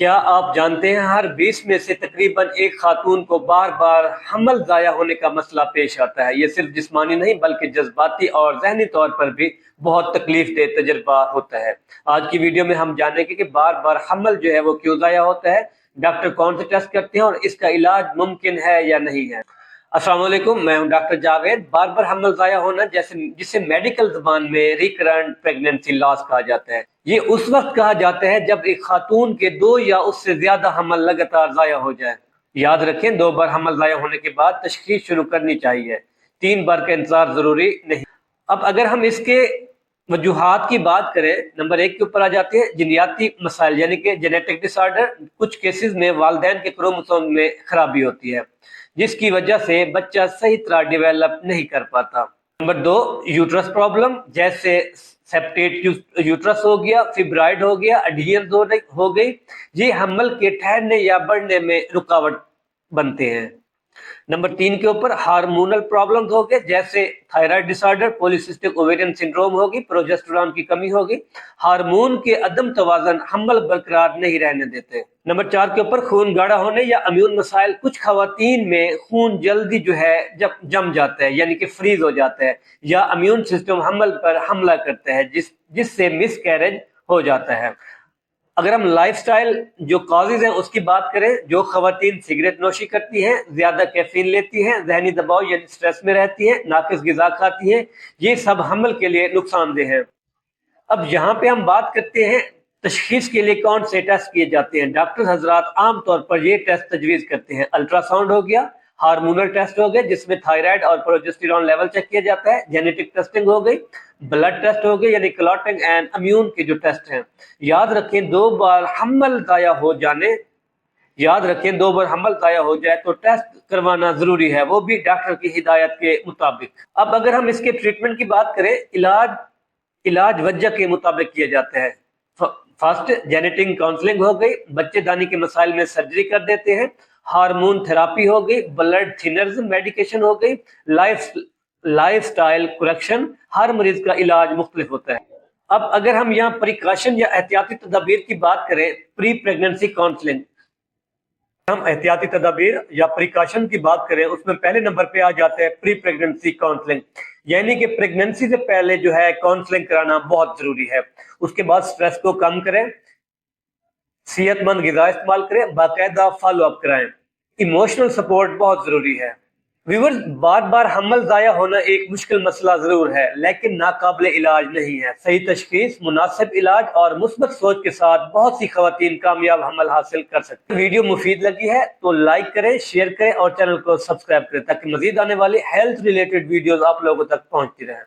کیا آپ جانتے ہیں ہر 20 میں سے تقریباً ایک خاتون کو بار بار حمل ضائع ہونے کا مسئلہ پیش آتا ہے۔ یہ صرف جسمانی نہیں بلکہ جذباتی اور ذہنی طور پر بھی بہت تکلیف دہ تجربہ ہوتا ہے۔ آج کی ویڈیو میں ہم جانیں گے کہ بار بار حمل جو ہے وہ کیوں ضائع ہوتا ہے، ڈاکٹر کون سے ٹیسٹ کرتے ہیں اور اس کا علاج ممکن ہے یا نہیں ہے۔ السلام علیکم، میں ہوں ڈاکٹر جاوید۔ بار بار حمل ضائع ہونا جسے میڈیکل زبان میں ریکرنٹ پریگننسی لاس کہا جاتا ہے، یہ اس وقت کہا جاتا ہے جب ایک خاتون کے 2 یا اس سے زیادہ حمل لگاتار ضائع ہو جائے۔ یاد رکھیں، 2 بار حمل ضائع ہونے کے بعد تشخیص شروع کرنی چاہیے، 3 بار کا انتظار ضروری نہیں۔ اب اگر ہم اس کے وجوہات کی بات کریں، نمبر 1 کے اوپر آ جاتے ہیں جینیاتی مسائل، یعنی کہ جینیٹک ڈس آرڈر۔ کچھ کیسز میں والدین کے کروموسوم میں خرابی ہوتی ہے جس کی وجہ سے بچہ صحیح طرح ڈیویلپ نہیں کر پاتا۔ نمبر 2، یوٹرس پرابلم، جیسے سیپٹیٹ یوٹرس ہو گیا، فیبرائڈ ہو گیا، ایڈہیئنس ہو گئی، یہ حمل کے ٹھہرنے یا بڑھنے میں رکاوٹ بنتے ہیں۔ نمبر 3 کے اوپر ہارمونل پرابلمز ہو گئے، جیسے تھائرائیڈ ڈس آرڈر، پولیسسٹک اوویرین سنڈروم ہوگی، پروجسٹرون کی کمی ہوگی۔ ہارمون کے عدم توازن حمل برقرار نہیں رہنے دیتے۔ نمبر 4 کے اوپر خون گاڑھا ہونے یا امیون مسائل، کچھ خواتین میں خون جلدی جو ہے جم جاتا ہے، یعنی کہ فریز ہو جاتا ہے، یا امیون سسٹم حمل پر حملہ کرتا ہے جس سے مس کیریج ہو جاتا ہے۔ اگر ہم لائف سٹائل جو کازز ہیں اس کی بات کریں، جو خواتین سگریٹ نوشی کرتی ہیں، زیادہ کیفین لیتی ہیں، ذہنی دباؤ یعنی سٹریس میں رہتی ہیں، ناقص غذا کھاتی ہیں، یہ سب حمل کے لیے نقصان دہ ہیں۔ اب یہاں پہ ہم بات کرتے ہیں تشخیص کے لیے کون سے ٹیسٹ کیے جاتے ہیں۔ ڈاکٹر حضرات عام طور پر یہ ٹیسٹ تجویز کرتے ہیں۔ الٹرا ساؤنڈ ہو گیا، ہارمونل ٹیسٹ ہو گئے جس میں تھائرائیڈ اور پروجسٹرون لیول چیک کیا جاتا ہے، جینیٹک ٹیسٹنگ ہو گئی، بلڈ ٹیسٹ ہو گئی یعنی کلاٹنگ اینڈ امیون کے جو ٹیسٹ ہیں۔ یاد رکھیں 2 بار حمل ضائع ہو جائے تو ٹیسٹ کروانا ضروری ہے، وہ بھی ڈاکٹر کی ہدایت کے مطابق۔ اب اگر ہم اس کے ٹریٹمنٹ کی بات کریں، علاج وجہ کے مطابق کیا جاتا ہے۔ فرسٹ، جینیٹک کاؤنسلنگ ہو گئی، بچے دانی کے مسائل میں سرجری کر دیتے ہیں، ہارمون تھراپی ہو گئی، بلڈ تھنرز میڈیکیشن ہو گئی، لائف سٹائل کریکشن۔ ہر مریض کا علاج مختلف ہوتا ہے۔ اب اگر ہم یہاں پریکاشن یا احتیاطی تدابیر کی بات کریں، پری پریگننسی کاؤنسلنگ، ہم احتیاطی تدابیر یا پریکاشن کی بات کریں، اس میں پہلے نمبر پہ آ جاتا ہے پری پریگننسی کاؤنسلنگ، یعنی کہ پریگننسی سے پہلے جو ہے کاؤنسلنگ کرانا بہت ضروری ہے۔ اس کے بعد سٹریس کو کم کریں، صحت مند غذا استعمال کریں، باقاعدہ فالو اپ کرائیں، ایموشنل سپورٹ بہت ضروری ہے۔ ویورز، بار بار حمل ضائع ہونا ایک مشکل مسئلہ ضرور ہے لیکن ناقابل علاج نہیں ہے۔ صحیح تشخیص، مناسب علاج اور مثبت سوچ کے ساتھ بہت سی خواتین کامیاب حمل حاصل کر سکتے ہیں۔ ویڈیو مفید لگی ہے تو لائک کریں، شیئر کریں اور چینل کو سبسکرائب کریں تاکہ مزید آنے والی ہیلتھ ریلیٹڈ ویڈیوز آپ لوگوں تک پہنچتی رہیں۔